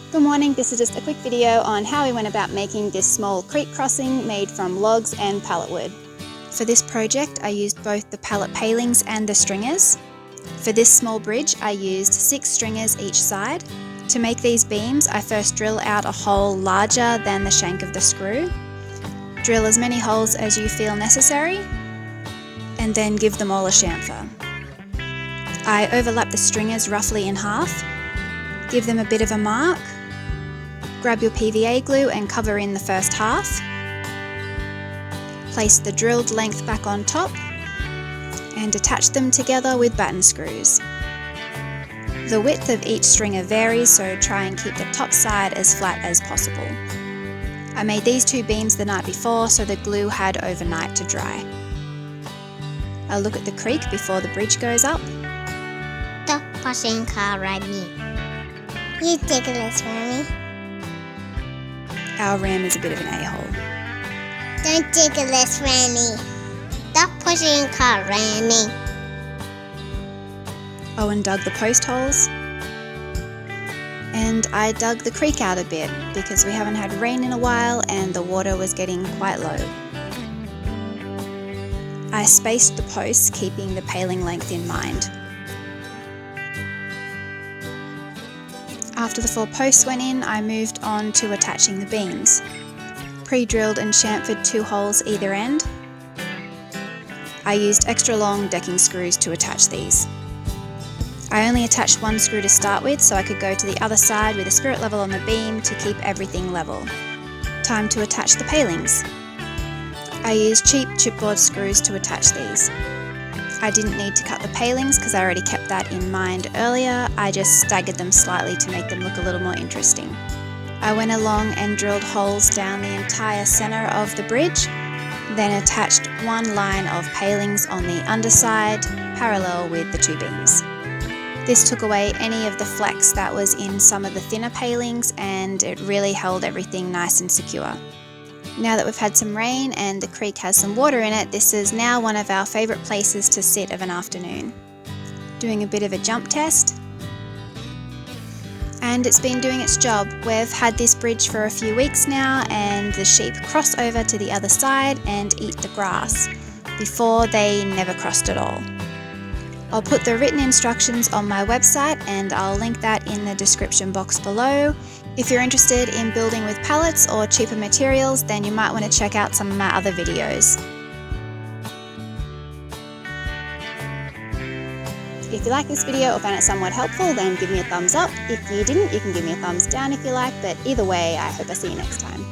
Good morning, this is just a quick video on how we went about making this small creek crossing made from logs and pallet wood. For this project I used both the pallet palings and the stringers. For this small bridge I used 6 stringers each side. To make these beams I first drill out a hole larger than the shank of the screw. Drill as many holes as you feel necessary and then give them all a chamfer. I overlap the stringers roughly in half, give them a bit of a mark, grab your PVA glue and cover in the first half, place the drilled length back on top and attach them together with batten screws. The width of each stringer varies, so try and keep the top side as flat as possible. I made these 2 beams the night before so the glue had overnight to dry. I'll look at the creek before the bridge goes up. Stop pushing car right me. You take this for me. Our ram is a bit of an a-hole. Don't take this for me. Stop pushing car right me. Owen dug the post holes. And I dug the creek out a bit because we haven't had rain in a while and the water was getting quite low. I spaced the posts, keeping the paling length in mind. After the 4 posts went in, I moved on to attaching the beams. Pre-drilled and chamfered 2 holes either end. I used extra long decking screws to attach these. I only attached 1 screw to start with so I could go to the other side with a spirit level on the beam to keep everything level. Time to attach the palings. I used cheap chipboard screws to attach these. I didn't need to cut the palings because I already kept that in mind earlier. I just staggered them slightly to make them look a little more interesting. I went along and drilled holes down the entire centre of the bridge, then attached 1 line of palings on the underside, parallel with the 2 beams. This took away any of the flex that was in some of the thinner palings and it really held everything nice and secure. Now that we've had some rain and the creek has some water in it, this is now one of our favourite places to sit of an afternoon. Doing a bit of a jump test. And it's been doing its job. We've had this bridge for a few weeks now and the sheep cross over to the other side and eat the grass. Before they never crossed at all. I'll put the written instructions on my website and I'll link that in the description box below. If you're interested in building with pallets or cheaper materials, then you might want to check out some of my other videos. If you like this video or found it somewhat helpful, then give me a thumbs up. If you didn't, you can give me a thumbs down if you like, but either way, I hope I see you next time.